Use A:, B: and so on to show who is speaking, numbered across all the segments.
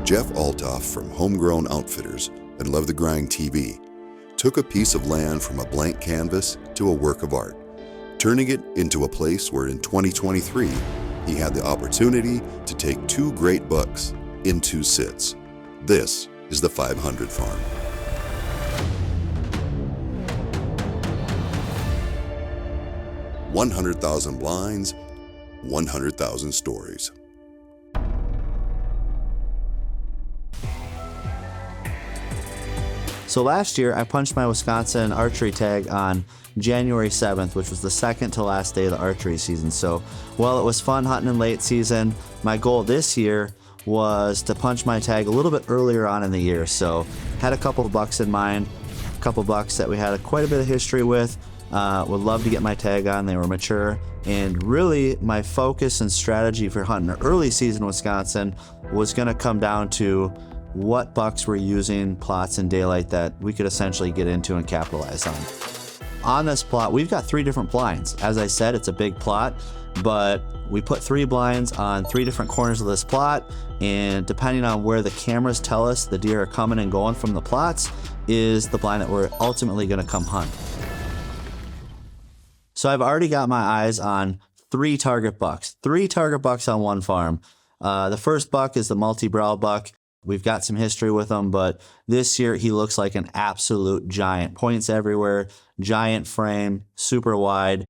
A: Jeff Althoff from Homegrown Outfitters and Love the Grind TV took a piece of land from a blank canvas to a work of art, turning it into a place where in 2023, he had the opportunity to take 2 great bucks in 2 sits. This is the 500 Farm. $100,000 blinds, 100,000 stories.
B: So last year, I punched my Wisconsin archery tag on January 7th, which was the second to last day of the archery season. So while it was fun hunting in late season, my goal this year was to punch my tag a little bit earlier on in the year. So had a couple of bucks in mind, a couple of bucks that we had quite a bit of history with. Would love to get my tag on. They were mature. And really, my focus and strategy for hunting early season Wisconsin was going to come down to what bucks were using plots in daylight that we could essentially get into and capitalize on. On this plot, we've got 3 different blinds. As I said, it's a big plot, but we put 3 blinds on 3 different corners of this plot, and depending on where the cameras tell us the deer are coming and going from the plots is the blind that we're ultimately going to come hunt. So I've already got my eyes on 3 target bucks. 3 target bucks on one farm. The first buck is the multi-brow buck. We've got some history with him, but this year he looks like an absolute giant. Points everywhere, giant frame, super wide.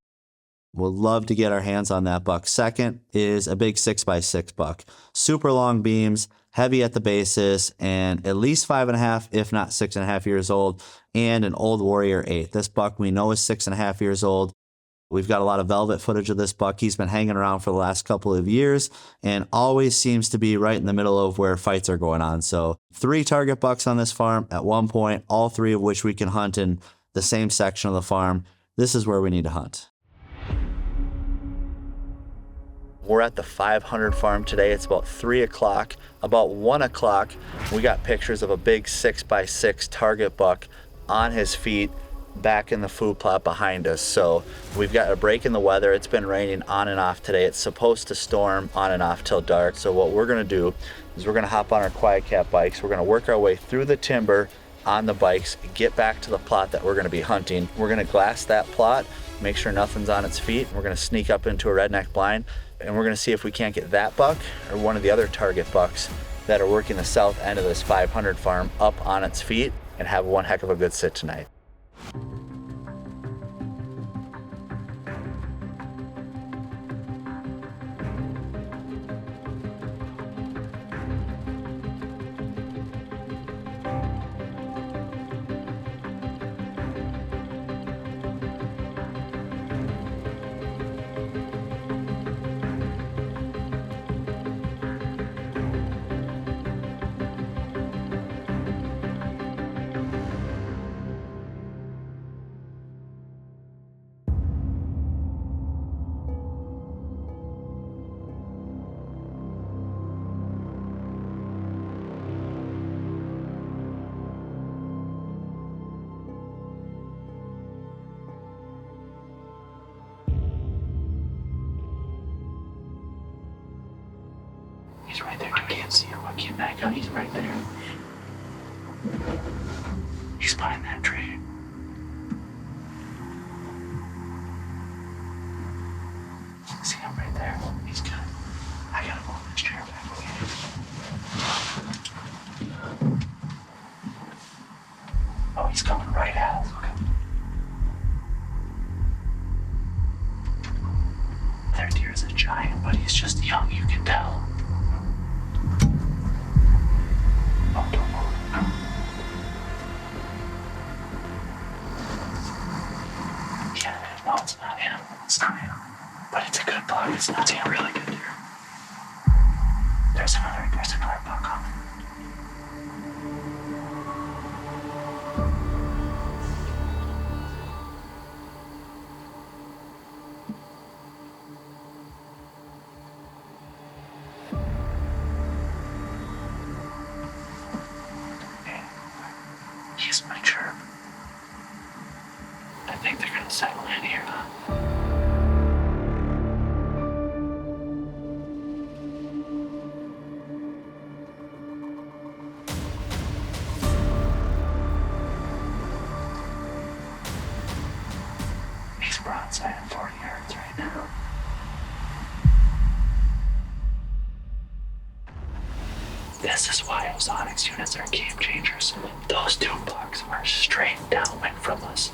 B: We'll love to get our hands on that buck. Second is a big 6x6 buck. Super long beams, heavy at the basis, and at least 5.5, if not 6.5 years old, and an old Warrior 8. This buck we know is 6.5 years old. We've got a lot of velvet footage of this buck. He's been hanging around for the last couple of years and always seems to be right in the middle of where fights are going on. So 3 target bucks on this farm at one point, all 3 of which we can hunt in the same section of the farm. This is where we need to hunt. We're at the 500 Farm today. It's about 3 o'clock. About 1 o'clock, we got pictures of a big 6x6 target buck on his feet, back in the food plot behind us. So we've got a break in the weather. It's been raining on and off today. It's supposed to storm on and off till dark. So what we're gonna do is we're gonna hop on our Quiet Cat bikes. We're gonna work our way through the timber on the bikes, get back to the plot that we're gonna be hunting. We're gonna glass that plot, make sure nothing's on its feet. We're gonna sneak up into a redneck blind, and we're gonna see if we can't get that buck or one of the other target bucks that are working the south end of this 500 Farm up on its feet and have one heck of a good sit tonight.
C: He's right there. I can't see him. I can't back up. He's right there. He's behind that tree. See him right there? He's good. I gotta move this chair back. Oh, he's coming right at us. Okay. That deer is a giant, but he's just young, you can tell. Oh, don't move. Yeah, no, it's not him. It's not him. But it's a good buck. It's a really good deer. There's another buck on it. He's mature. I think they're gonna settle in here, huh? This is why ozonics units are game changers. Those two bucks are straight downwind from us.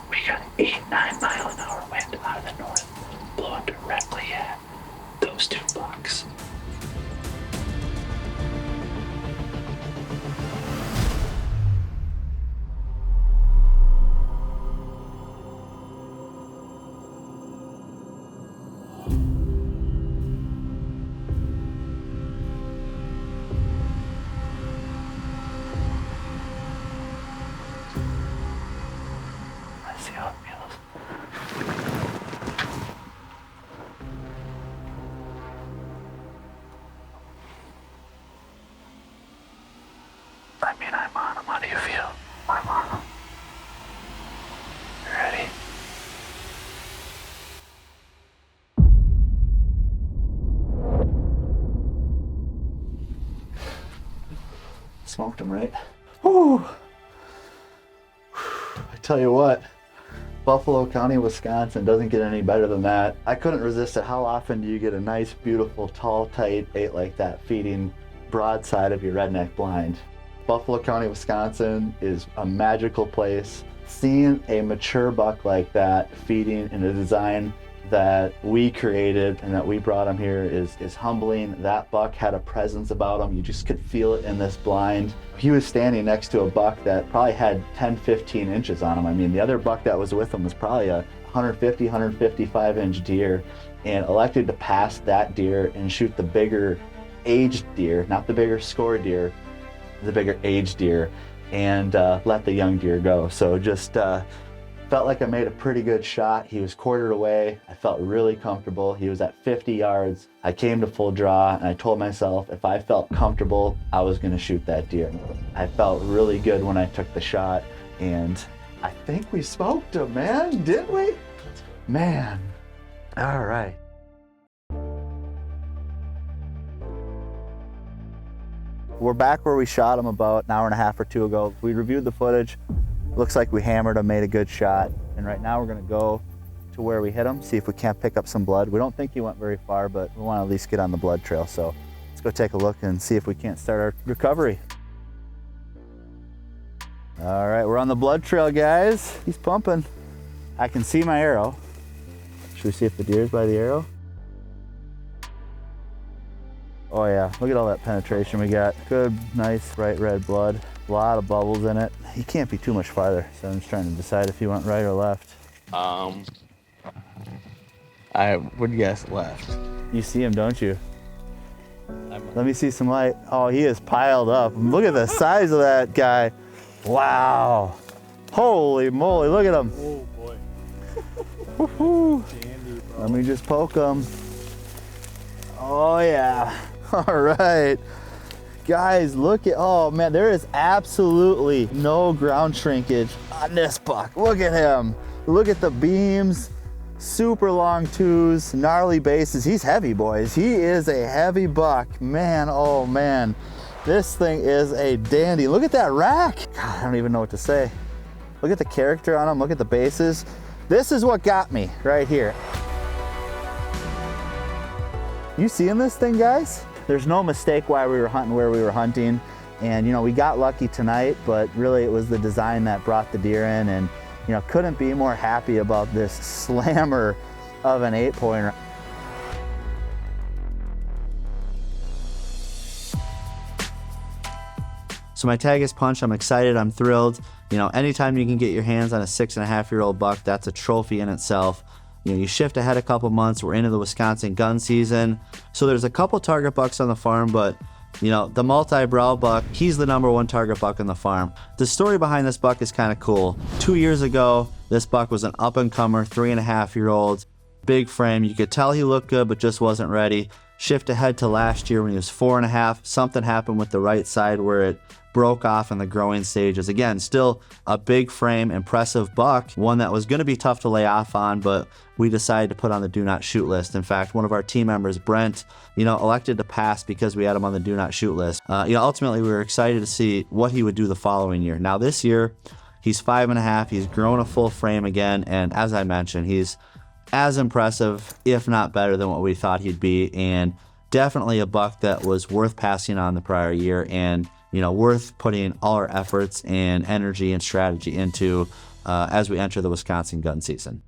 C: We got 8-9 mile an hour wind out of the north, blowing directly at those two bucks. Let's see how it feels. I mean, I'm on them. How do you feel? I'm on them. You ready?
B: Smoked them, right? Whew. I tell you what, Buffalo County, Wisconsin doesn't get any better than that. I couldn't resist it. How often do you get a nice, beautiful, tall, tight 8 like that feeding broadside of your redneck blind? Buffalo County, Wisconsin is a magical place. Seeing a mature buck like that feeding in a design that we created and that we brought him here is humbling. That buck had a presence about him. You just could feel it in this blind. He was standing next to a buck that probably had 10, 15 inches on him. I mean, the other buck that was with him was probably a 150, 155 inch deer, and elected to pass that deer and shoot the bigger aged deer, not the bigger score deer, the bigger aged deer, and let the young deer go. So just felt like I made a pretty good shot. He was quartered away. I felt really comfortable. He was at 50 yards. I came to full draw and I told myself if I felt comfortable, I was gonna shoot that deer. I felt really good when I took the shot, and I think we smoked him, man, didn't we? Man, all right. We're back where we shot him about an hour and a half or two ago. We reviewed the footage. Looks like we hammered him, made a good shot. And right now we're gonna go to where we hit him, see if we can't pick up some blood. We don't think he went very far, but we wanna at least get on the blood trail. So let's go take a look and see if we can't start our recovery. All right, we're on the blood trail, guys. He's pumping. I can see my arrow. Should we see if the deer's by the arrow? Oh yeah, look at all that penetration we got. Good, nice, bright red blood. A lot of bubbles in it. He can't be too much farther, so I'm just trying to decide if he went right or left.
D: I would guess left.
B: You see him, don't you? Let me see some light. Oh, he is piled up. Look at the size of that guy. Wow. Holy moly, look at him.
D: Oh boy.
B: Woo-hoo.
D: Dandy, bro.
B: Let me just poke him. Oh yeah. All right. Guys, look at, oh man, there is absolutely no ground shrinkage on this buck. Look at him. Look at the beams, super long twos, gnarly bases. He's heavy, boys. He is a heavy buck. Man, oh man. This thing is a dandy. Look at that rack. God, I don't even know what to say. Look at the character on him. Look at the bases. This is what got me right here. You seeing this thing, guys? There's no mistake why we were hunting where we were hunting. And you know, we got lucky tonight, but really it was the design that brought the deer in, and you know, couldn't be more happy about this slammer of an 8-pointer. So my tag is punched. I'm excited, I'm thrilled. You know, anytime you can get your hands on a 6.5-year-old buck, that's a trophy in itself. You know, you shift ahead a couple months, we're into the Wisconsin gun season. So there's a couple target bucks on the farm, but you know, the multi-brow buck, he's the #1 target buck on the farm. The story behind this buck is kind of cool. 2 years ago, this buck was an up-and-comer, 3.5-year-old, big frame. You could tell he looked good, but just wasn't ready. Shift ahead to last year when he was 4.5. Something happened with the right side where it broke off in the growing stages. Again, still a big frame, impressive buck, one that was going to be tough to lay off on, but we decided to put on the do not shoot list. In fact, one of our team members, Brent, you know, elected to pass because we had him on the do not shoot list. You know, ultimately we were excited to see what he would do the following year. Now this year, he's 5.5. He's grown a full frame again, and as I mentioned, he's as impressive, if not better than what we thought he'd be. And definitely a buck that was worth passing on the prior year, and worth putting all our efforts and energy and strategy into as we enter the Wisconsin gun season.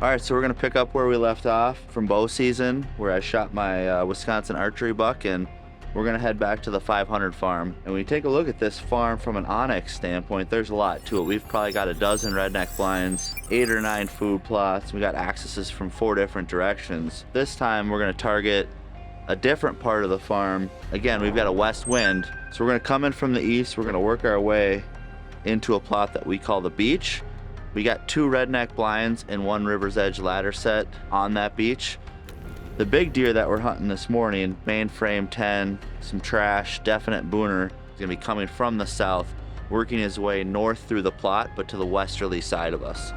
B: All right, so we're gonna pick up where we left off from bow season, where I shot my Wisconsin archery buck, and we're gonna head back to the 500 farm. And when you take a look at this farm from an onyx standpoint, there's a lot to it. We've probably got a dozen redneck blinds, 8 or 9 food plots. We got accesses from 4 different directions. This time we're gonna target a different part of the farm. Again, we've got a west wind, so we're gonna come in from the east. We're gonna work our way into a plot that we call the beach. We got 2 redneck blinds and 1 river's edge ladder set on that beach. The big deer that we're hunting this morning, mainframe 10, some trash, definite booner, is gonna be coming from the south, working his way north through the plot, but to the westerly side of us.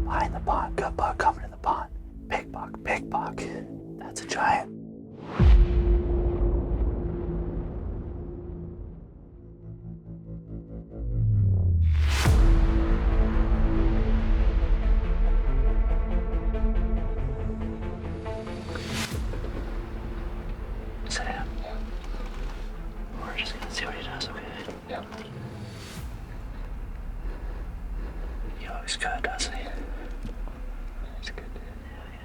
C: Behind the pond, good buck coming to the pond. Big buck, big buck. That's a giant. Sit down. We're just gonna see what he does, okay? Yeah. He looks good, doesn't he? It's good. Yeah.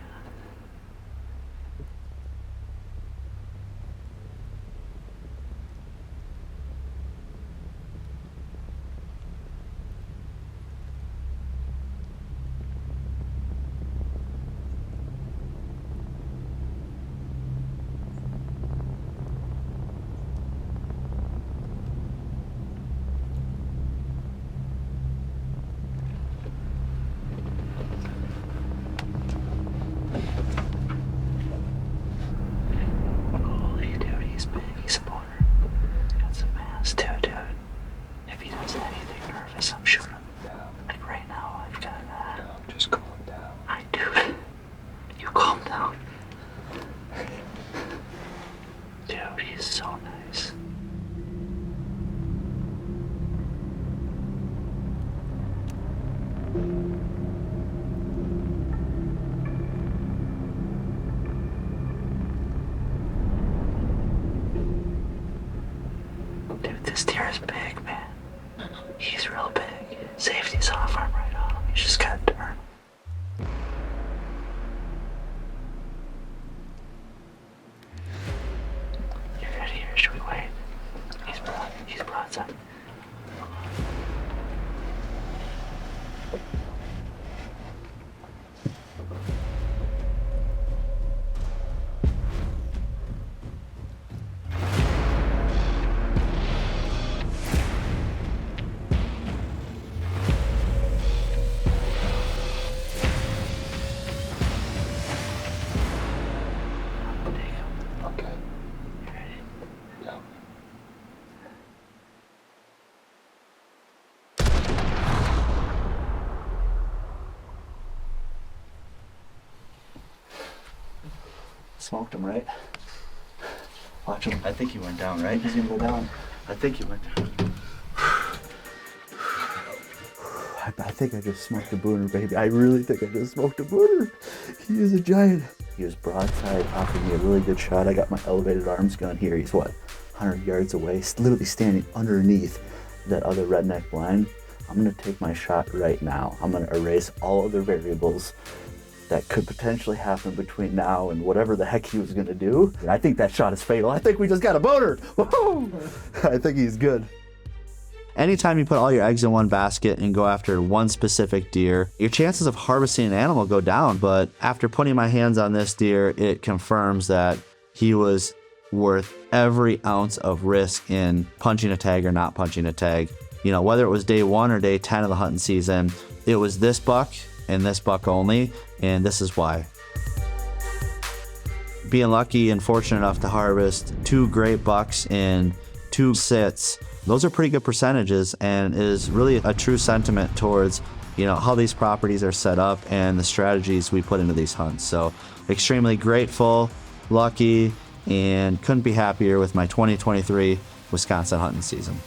C: Holy dude, he's big. He's a boner. Got some mass too, dude. If he does anything nervous, I'm shooting him. Like right now, I've got
E: Just calm down.
C: I do. You calm down. Dude, he's so nice. Dude, this deer is big, man. He's real big. Safety's off, arm right on him. He's just gotta turn. You ready or should we wait? He's broadside. Take him.
E: Okay.
C: You ready?
E: Yeah.
B: Smoked him, right? Watch him. I think he went down, right?
C: He's gonna go down.
B: I think he went down. I think I just smoked a booner, baby. I really think I just smoked a booner. He is a giant. He was broadside, offered me a really good shot. I got my elevated arms gun here. He's what, 100 yards away, literally standing underneath that other redneck blind. I'm gonna take my shot right now. I'm gonna erase all other variables that could potentially happen between now and whatever the heck he was gonna do. And I think that shot is fatal. I think we just got a boner. Woo! I think he's good. Anytime you put all your eggs in one basket and go after one specific deer, your chances of harvesting an animal go down. But after putting my hands on this deer, it confirms that he was worth every ounce of risk in punching a tag or not punching a tag. You know, whether it was day 1 or day 10 of the hunting season, it was this buck and this buck only, and this is why. Being lucky and fortunate enough to harvest 2 great bucks in 2 sits, those are pretty good percentages, and is really a true sentiment towards, you know, how these properties are set up and the strategies we put into these hunts. So extremely grateful, lucky, and couldn't be happier with my 2023 Wisconsin hunting season.